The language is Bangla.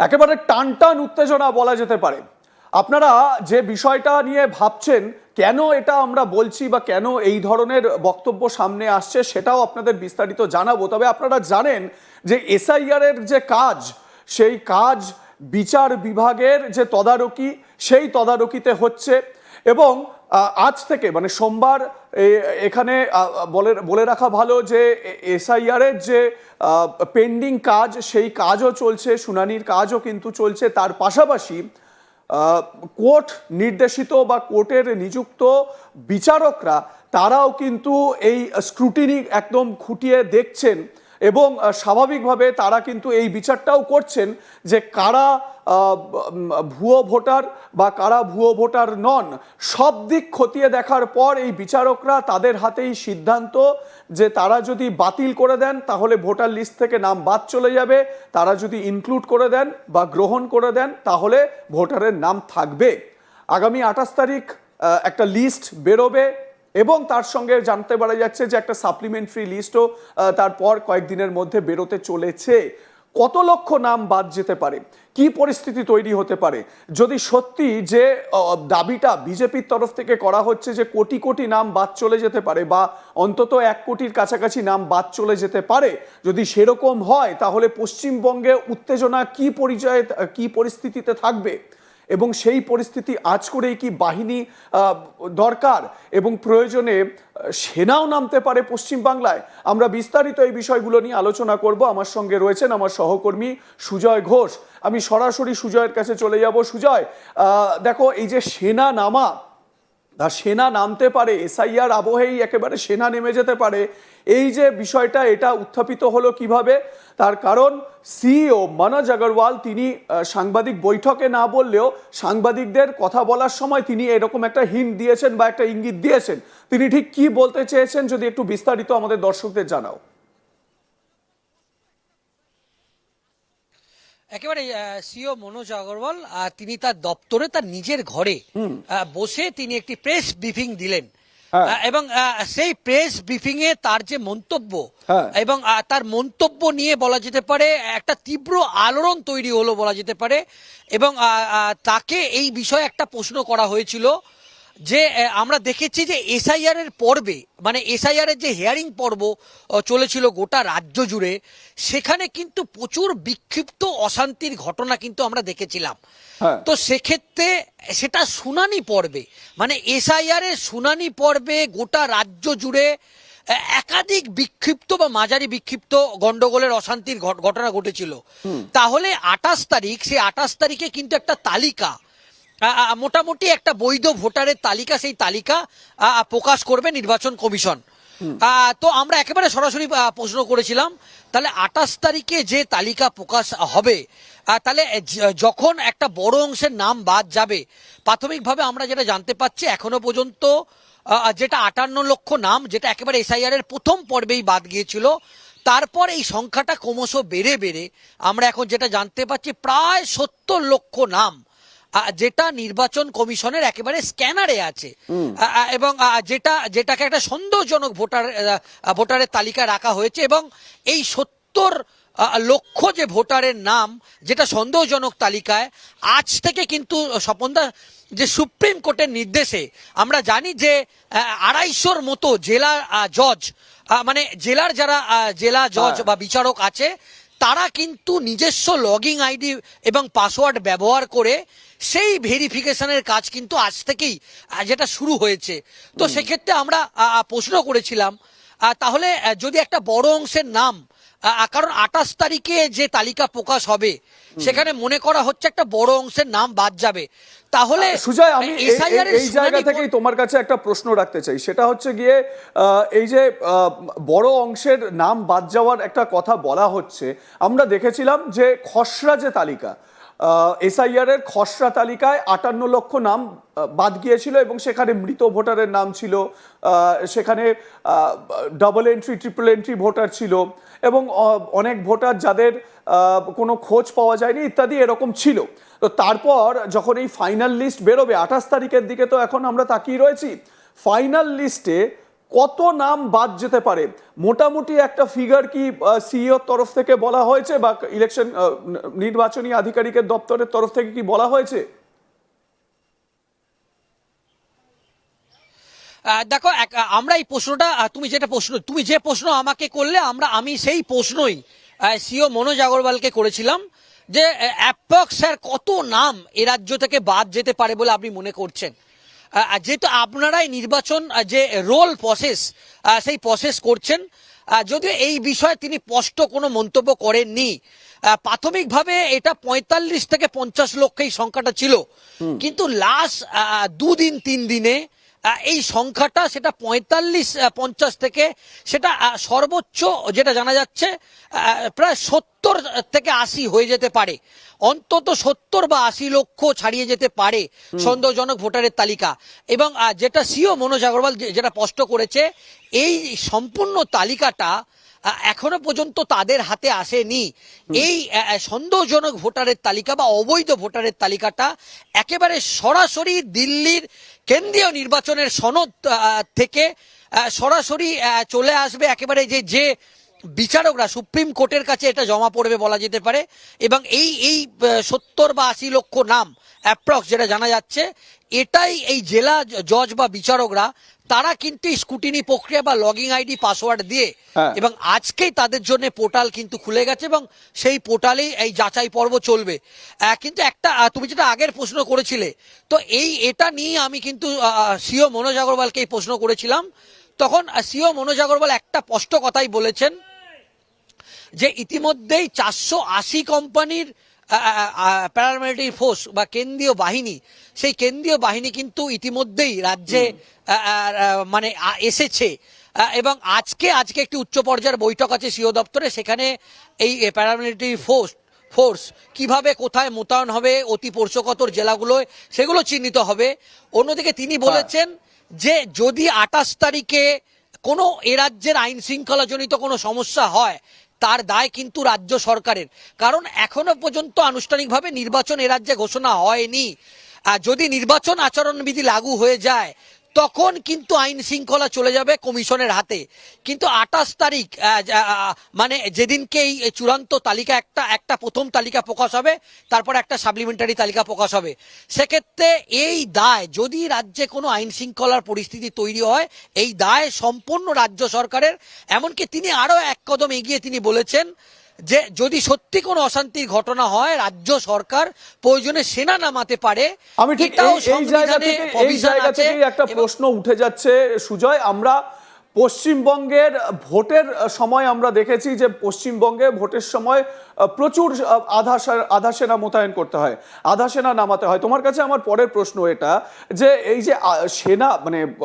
একেবারে টান টান উত্তেজনা বলা যেতে পারে। আপনারা যে বিষয়টা নিয়ে ভাবছেন কেন এটা আমরা বলছি বা কেন এই ধরনের বক্তব্য সামনে আসছে সেটাও আপনাদের বিস্তারিত জানাবো। তবে আপনারা জানেন যে এসআইআর এর যে কাজ, সেই কাজ বিচার বিভাগের যে তদারকি, সেই তদারকিতে হচ্ছে। এবং আজ থেকে মানে সোমবার এখানে বলে রাখা ভালো যে এসআইআর এর যে পেন্ডিং কাজ, সেই কাজও চলছে, শুনানির কাজও কিন্তু চলছে। তার পাশাপাশি কোর্ট নির্দেশিত বা কোর্টের নিযুক্ত বিচারকরা তারাও কিন্তু এই স্ক্রুটিনি একদম খুঁটিয়ে দেখছেন এবং স্বাভাবিকভাবে তারা কিন্তু এই বিচারটাও করছেন যে কারা ভুয়ো ভোটার বা কারা ভুয়ো ভোটার নন। সব দিক খতিয়ে দেখার পর এই বিচারকরা তাদের হাতেই সিদ্ধান্ত যে তারা যদি বাতিল করে দেন তাহলে ভোটার লিস্ট থেকে নাম বাদ চলে যাবে, তারা যদি ইনক্লুড করে দেন বা গ্রহণ করে দেন তাহলে ভোটারের নাম থাকবে। আগামী 28 তারিখ একটা লিস্ট বেরোবে এবং তার সঙ্গে জানতে পারা যাচ্ছে যে একটা সাপ্লিমেন্টারি লিস্টও তারপর কয়েকদিনের মধ্যে বেরোতে চলেছে। কত লক্ষ নাম বাদ যেতে পারে, কি পরিস্থিতি তৈরি হতে পারে যদি সত্যি যে দাবিটা বিজেপির তরফ থেকে করা হচ্ছে যে কোটি কোটি নাম বাদ চলে যেতে পারে বা অন্তত 1 কোটির কাছাকাছি নাম বাদ চলে যেতে পারে, যদি সেরকম হয় তাহলে পশ্চিমবঙ্গে উত্তেজনা কি পরিস্থিতিতে থাকবে এবং সেই পরিস্থিতি আজ করেই কি বাহিনী দরকার এবং প্রয়োজনে সেনাও নামতে পারে পশ্চিমবাংলায়। আমরা বিস্তারিত এই বিষয়গুলো নিয়ে আলোচনা করব। আমার সঙ্গে রয়েছেন আমার সহকর্মী সুজয় ঘোষ। আমি সরাসরি সুজয়ের কাছে চলে যাব। সুজয়, দেখো এই যে সেনা নামতে পারে, এসআইআর আবহেই একেবারে সেনা নেমে যেতে পারে, এই যে বিষয়টা এটা উত্থাপিত হলো কিভাবে? তার কারণ সিইও মনোজ আগরওয়াল তিনি সাংবাদিক বৈঠকে না বললেও সাংবাদিকদের কথা বলার সময় তিনি এরকম একটা হিন্ট দিয়েছেন বা একটা ইঙ্গিত দিয়েছেন। তিনি ঠিক কি বলতে চেয়েছেন যদি একটু বিস্তারিত আমাদের দর্শকদের জানাও। একেবারে সিও মনোজ আগরওয়াল তিনি তার দপ্তরে তার নিজের ঘরে বসে তিনি একটি প্রেস ব্রিফিং দিলেন এবং সেই প্রেস ব্রিফিং এ তার যে মন্তব্য এবং তার মন্তব্য নিয়ে বলা যেতে পারে একটা তীব্র আলোড়ন তৈরি হলো বলা যেতে পারে। এবং তাকে এই বিষয়ে একটা প্রশ্ন করা হয়েছিল যে আমরা দেখেছি যে এসআইআর এর পর্বে মানে এসআইআর এর যে হিয়ারিং পর্ব চলেছিল গোটা রাজ্য জুড়ে, সেখানে কিন্তু প্রচুর বিক্ষিপ্ত অশান্তির ঘটনা কিন্তু আমরা দেখেছিলাম। তো সেক্ষেত্রে সেটা শুনানি পর্বে মানে এসআইআর এর শুনানি পর্বে গোটা রাজ্য জুড়ে একাধিক বিক্ষিপ্ত বা মাঝারি বিক্ষিপ্ত গন্ডগোলের অশান্তির ঘটনা ঘটেছিল। তাহলে 28 তারিখ, সেই 28 তারিখে কিন্তু একটা তালিকা, মোটামুটি একটা বৈধ ভোটারের তালিকা, সেই তালিকা প্রকাশ করবে নির্বাচন কমিশন। তো আমরা একেবারে সরাসরি প্রশ্ন করেছিলাম তাহলে 28 তারিখে যে তালিকা প্রকাশ হবে তাহলে যখন একটা বড় অংশের নাম বাদ যাবে, প্রাথমিকভাবে আমরা যেটা জানতে পাচ্ছি এখনো পর্যন্ত যেটা 58 লক্ষ নাম, যেটা একেবারে এসআইআর এর প্রথম পর্বেই বাদ গিয়েছিল, তারপর এই সংখ্যাটা ক্রমশ বেড়ে বেড়ে আমরা এখন যেটা জানতে পাচ্ছি প্রায় 70 লক্ষ নাম যেটা নির্বাচন কমিশনের একেবারে স্ক্যানারে আছে এবং যেটাকে একটা সন্দেহজনক ভোটারের তালিকা রাখা হয়েছে। এবং এই 70 লক্ষ যে ভোটারের নাম যেটা সন্দেহজনক তালিকায়, আজ থেকে কিন্তু স্বপনদা যে সুপ্রিম কোর্টের নির্দেশে আমরা জানি যে 250-র মতো জেলা জজ মানে জেলার যারা জেলা জজ বা বিচারক আছে তারা কিন্তু নিজস্ব লগইন আইডি এবং পাসওয়ার্ড ব্যবহার করে সেই ভেরিফিকেশনের কাজ কিন্তু আজ থেকেই যেটা শুরু হয়েছে। তো সেক্ষেত্রে আমরা প্রশ্ন করেছিলাম তাহলে যদি একটা বড় অংশের নাম, কারণ 28 তারিখে যে তালিকা প্রকাশ হবে সেখানে মনে করা হচ্ছে একটা বড় অংশের নাম বাদ যাবে, তাহলে সুজয় আমি এই জায়গা থেকেই তোমার কাছে একটা প্রশ্ন রাখতে চাই। সেটা হচ্ছে গিয়ে এই যে বড় অংশের নাম বাদ যাওয়ার একটা কথা বলা হচ্ছে, আমরা দেখেছিলাম যে খসড়া যে তালিকা, এসআইআর এর খসড়া তালিকায় 58 লক্ষ নাম বাদ গিয়েছিল এবং সেখানে মৃত ভোটারের নাম ছিল, সেখানে double entry triple entry voter ছিল এবং অনেক ভোটার যাদের কোনো খোঁজ পাওয়া যায়নি ইত্যাদি এরকম ছিল। তো তারপর যখন এই ফাইনাল লিস্ট বেরোবে 28 তারিখের দিকে, তো এখন আমরা তাকিয়ে রয়েছি ফাইনাল লিস্টে কত নাম বাদ যেতে পারে মোটামুটি একটা ফিগার কি সিইওর তরফ থেকে বলা হয়েছে বা ইলেকশন নির্বাচনী আধিকারিকের দপ্তরের তরফ থেকে কি বলা হয়েছে? দেখো আমরা এই প্রশ্নটা তুমি যে প্রশ্ন আমাকে করলে আমি সেই প্রশ্নই সিও মনোজ আগরওয়ালকে করেছিলাম যে অ্যাপ্রক্স স্যার কত নাম এ রাজ্য থেকে বাদ যেতে পারে বলে আপনি মনে করছেন। যেহেতু আপনারাই নির্বাচন যে রোল প্রসেস সেই প্রসেস করছেন, যদিও এই বিষয়ে তিনি স্পষ্ট কোনো মন্তব্য করেননি। প্রাথমিকভাবে এটা 45 থেকে 50 লক্ষ এই সংখ্যাটা ছিল, কিন্তু লাস্ট 2 দিন 3 দিনে এই সংখ্যাটা সেটা 45-50 থেকে সেটা সর্বোচ্চ যেটা জানা যাচ্ছে প্রায় 70 থেকে 80 হয়ে যেতে পারে, অন্তত 70 বা 80 লক্ষ ছাড়িয়ে যেতে পারে সন্দেহজনক ভোটারের তালিকা। এবং যেটা সিও মনোজ আগরওয়াল যেটা স্পষ্ট করেছে, এই সম্পূর্ণ তালিকাটা এখনো পর্যন্ত তাদের হাতে আসেনি। এই সন্দেহজনক ভোটারের তালিকা বা অবৈধ ভোটারের তালিকাটা একেবারে সরাসরি দিল্লির কেন্দ্রীয় নির্বাচনের সনদ থেকে সরাসরি চলে আসবে একেবারে যে বিচারকরা সুপ্রিম কোর্টের কাছে এটা জমা পড়বে বলা যেতে পারে। এবং এই 70 বা 80 লক্ষ নাম অ্যাপ্রক্স যেটা জানা যাচ্ছে, এটাই এই জেলা জজ বা বিচারকরা তারা কিন্তু স্কুটিনি প্রক্রিয়া বা লগইন আইডি পাসওয়ার্ড দিয়ে এবং আজকেই তাদের জন্য পোর্টাল কিন্তু খুলে গেছে এবং সেই পোর্টালেই এই যাচাই পর্ব চলবে। কিন্তু একটা তুমি যেটা আগের প্রশ্ন করেছিলে, তো এটা নিয়ে আমি কিন্তু সিও মনোজ আগরওয়ালকে এই প্রশ্ন করেছিলাম। তখন সিও মনোজ আগরওয়াল একটা স্পষ্ট কথাই বলেছেন যে ইতিমধ্যেই 480 কোম্পানির প্যারামিলিটারি ফোর্স বা কেন্দ্রীয় বাহিনী, সেই কেন্দ্রীয় বাহিনী কিন্তু ইতিমধ্যেই রাজ্যে মানে এসেছে। এবং আজকে একটি উচ্চ পর্যায়ের বৈঠক আছে সিও দপ্তরে, সেখানে এই প্যারামিলিটারি ফোর্স কিভাবে কোথায় মোতায়েন হবে, অতি স্পর্শকাতর জেলাগুলোয় সেগুলো চিহ্নিত হবে। অন্যদিকে তিনি বলেছেন যে যদি 28 তারিখে কোনো এ রাজ্যের আইন শৃঙ্খলা জনিত কোনো সমস্যা হয়, তার দায় কিন্তু রাজ্য সরকারের, কারণ এখনো পর্যন্ত আনুষ্ঠানিকভাবে নির্বাচন এ রাজ্যে ঘোষণা হয়নি। যদি নির্বাচন আচরণবিধি লাগু হয়ে যায় তখন কিন্তু আইন শৃঙ্খলা চলে যাবে কমিশনের হাতে। কিন্তু 28 তারিখ মানে যেদিনকে এই চূড়ান্ত তালিকা একটা প্রথম তালিকা প্রকাশ হবে, তারপর একটা সাপ্লিমেন্টারি তালিকা প্রকাশ হবে, সেক্ষেত্রে এই দায় যদি রাজ্যে কোনো আইন শৃঙ্খলার পরিস্থিতি তৈরি হয়, এই দায় সম্পূর্ণ রাজ্য সরকারের। এমনকি তিনি আরো এক কদম এগিয়ে তিনি বলেছেন যে যদি সত্যি কোনো অশান্তির ঘটনা হয় রাজ্য সরকার প্রয়োজনে সেনা নামাতে পারে। আমি ঠিক এই জায়গা থেকেই একটা প্রশ্ন উঠে যাচ্ছে সুজয়। আমরা পশ্চিমবঙ্গের ভোটের সময় আমরা দেখেছি যে পশ্চিমবঙ্গে ভোটের সময় প্রচুর আধা সেনা মোতায়েন করতে হয়, আধা সেনা নামাতে হয়। তোমার কাছে আমার পরের প্রশ্ন এটা যে এই যে সেনা মানে